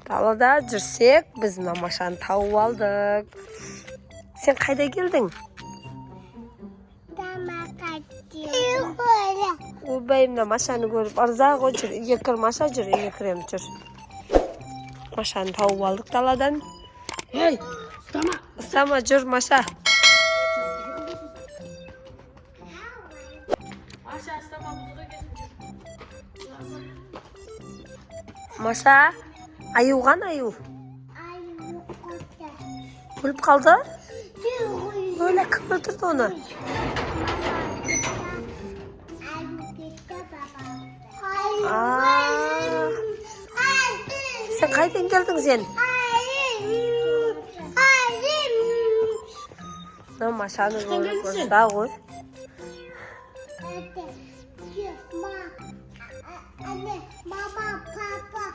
Далада жүрсек, біз мына машаны тауып алдық. Сен қайда келдің? Ойбай, мына машаны көріп, ырза ғой, жүр. Үйге кір, Маша, жүр, үйге кірем, жүр. Машаны тауып алдық даладан. Ей, ұстама. Ұстама, жүр, Маша. Маша, ұстама, бұзға келсін, жүр. Маша, аюған аю. Өліп қалды? Öyle kım öldürdü onu. Sen kaydan geldin sen? Ne maşanı koyup daha koy. Anne, baba, papa,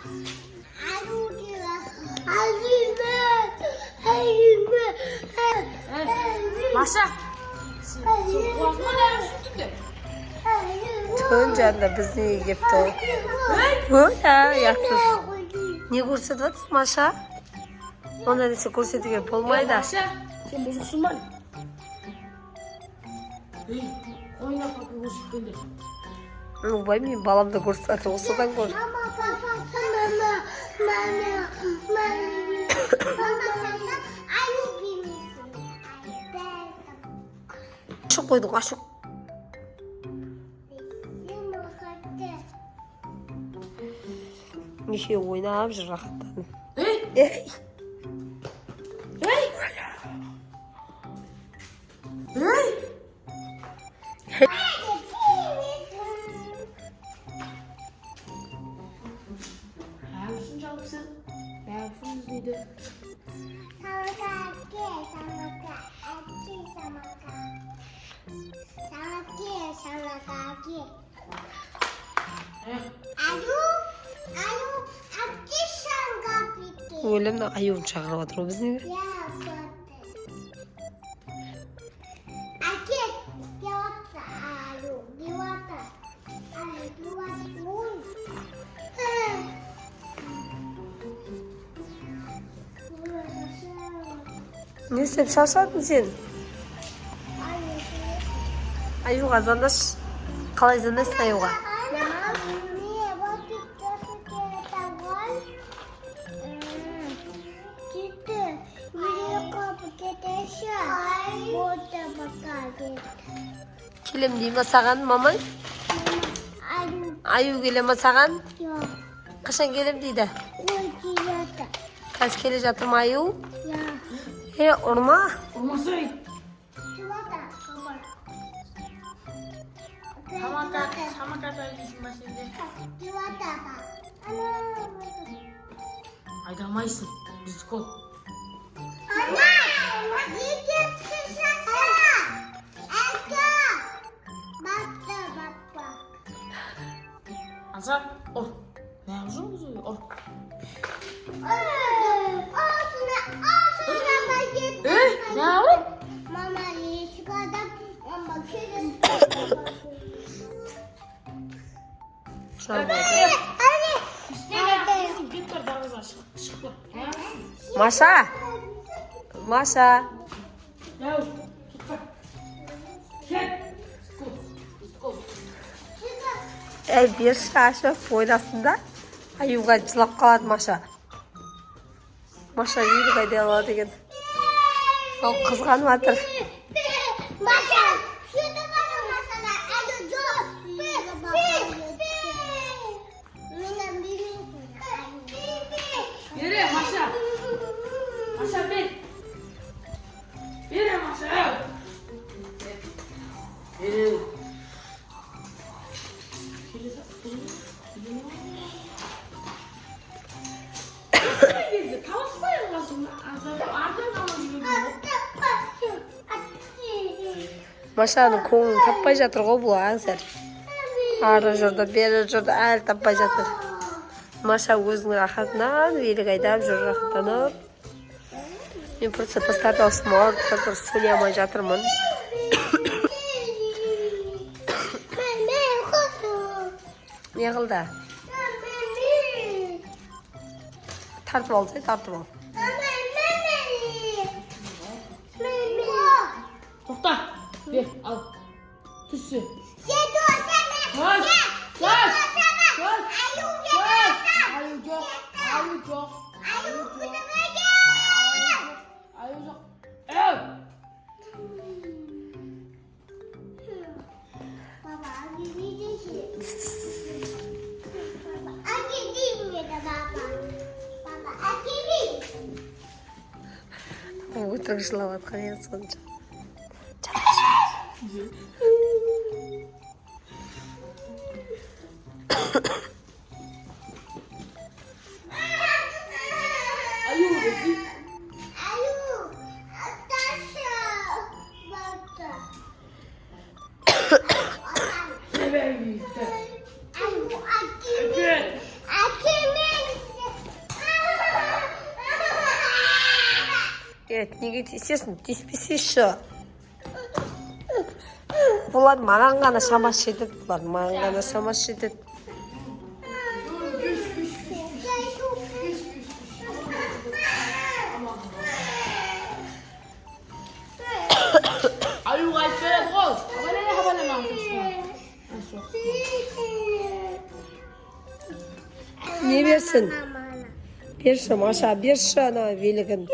Maşa. Soğuklarına nereye sürdün de? Önce de biz niye gittik? Böyle yatır. Niye kursadı Maşa? Ona neyse kursadı gibi olmayı da. Maşa, sen bozuksun bana. Hey, oyna kapı bozuk gelir. Ubay mı balam da kursadı olsadan kur. mama, papa, mama, senden aynı giymişsin. Aşık koyduk aşık. Nişe oynayıp jır rahattan. Hey, Ey. hey. Hey. Hayalısın çalıpsın. Hayalısın izleydi. Öyle ayıp çağırıp atır biz ne? Ne sen şaşırdın sen? Ayı kazandaş. Kalay zandaşsın ayığa. Келем дей ма саған, мамай? Аю келе ма саған? Қашан келем дейді? Қазір келе жатыр ма аю? Ұрма? Olmaz öyle. Tamam kadar gitsin şimdi. Aydamayısın. Biz kol. Azar, ol. Ne yapacağız öyle? Ol. Ne yapayım? Mama, şu kadar bakıyorum. İşte git var daha azar. Şıkla. Maşa. Maşa. Ya, tut bak. Gel. Kol. Bir şaşı oynasında ayuğa cılap kalады Maşa. Maşa yürü kayda aladı деген. Al kızganıp atır. Yürü Maşa. Maşa bin. Yürü Maşa. Yürü. Maşa'nın koğunu tapmay жатыр ғой бұл әзір. Ары жүрді, бері жүрді, әлі таппай жатыр. Маша өзінің рахатынан велик айдап жүр рахаттанып. Мен просто поставил смарт, просто сөйлей алмай жатырмын. Не қылды? Tartıp al, tartıp al. Tokta. Ver al. Tüsü. Şey dursana. Koş. Koş. Koş. Ayu çok. Ayu çok. Ayu kızıma gel. Ayu çok. Ev. Baba gideceğiz. Baba gideyim mi de baba? Baba gideyim. Отырғышылап атқан ең сонша. Ayu orası. Ayu taşı. Baba. Evet işte. Ayu akimin. Evet. Akimin. Evet, неге тиісесің? Тиіспесе бұлар маған ғана шамасы жетеді, бұлар маған ғана шамасы жетеді. Ayu kaç kere koş. Havalama. Не берсін? Берші, Маша, берші ана велігін.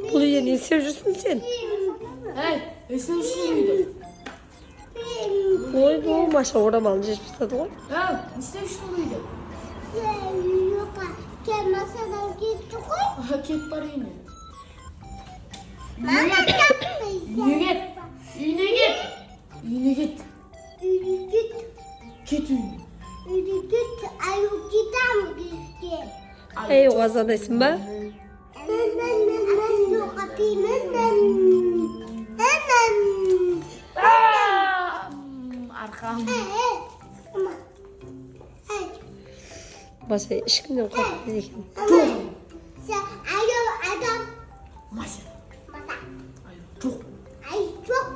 Бұл үйде не істеп жүрсің сен? Hey, esne üşüdü. Ой, бұл Маша орамалын жешіп тастады ғой. Hey, esne üşüdü. Masadan gitti koy. Aha ket var yine. Mama yapmayız. Yine git. Yine git. Yine git. Yürü git. Git yine. Yürü git. Ayu gider mi gitti? Ей, оғазадайсың ба? Ben yok atayım. Hemen. Arkam. Маша, ешкімнен қорқытпайды екен. Sen ayu adam. Maşa. Mata. Ayu çok. Ay çok.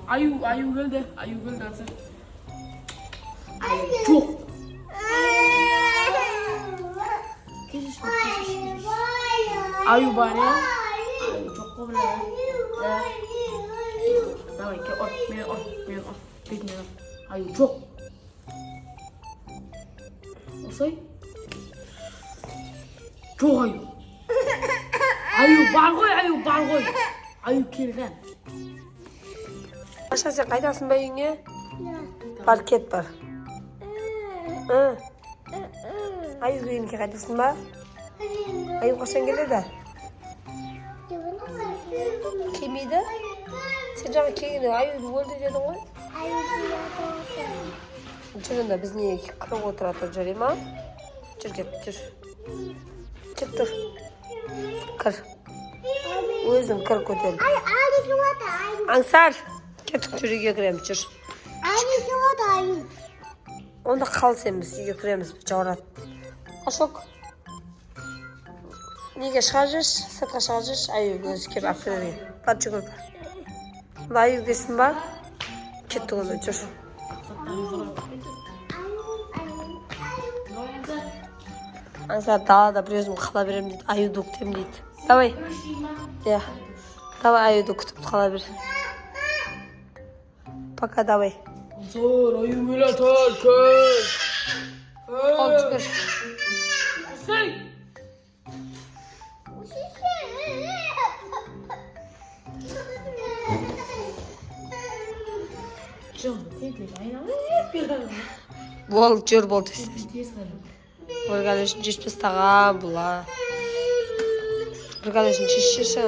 Ayu geldi. Ayu geldi artık. Ayu çok. Ayu bari. Ayu çok kobra. Давай, мен ор. Бетіне ор. Аю жоқ. Осай. Жоқ аю. Аю бар ғой. Аю келген. Маша, сен қайдасың ба үйіңе? Бар, кет бар. Аю үйінге қайдасың ба? Аю қашан келеді? Келмейді? Сен жаңа келгенде аюды өлді дедің ғой? Жүрінді біз не кіріп отыратыр жүре ма? Жүр кет, жүр. Жүр тұр. Кір. Өзің кір көтел. Аңсар! Кеттік жүр үйге кіреміз, жүр. Онда қал сен біз үйге кіреміз, жауырады. Ашок. Неге шығар жүрш? Сыртқа шығар жүрш? Аю өзі кеп әпкілерге. Бар жүгір бар. Аю кесін бар. Кетті онда жүр. Аңсар далада бір өзім қала берем дейді. Аюды күтем дейді. Давай. Я. Давай аюды күтіп қала бер. Пока давай. Zor аю böyle tarkın. Ол жүгір. Say. Canım, tekrar aynen. Бол жүр бол десе. Tez kalın. Бір қалешін жешіп тастаған бұла. Бір қалешін шешеші.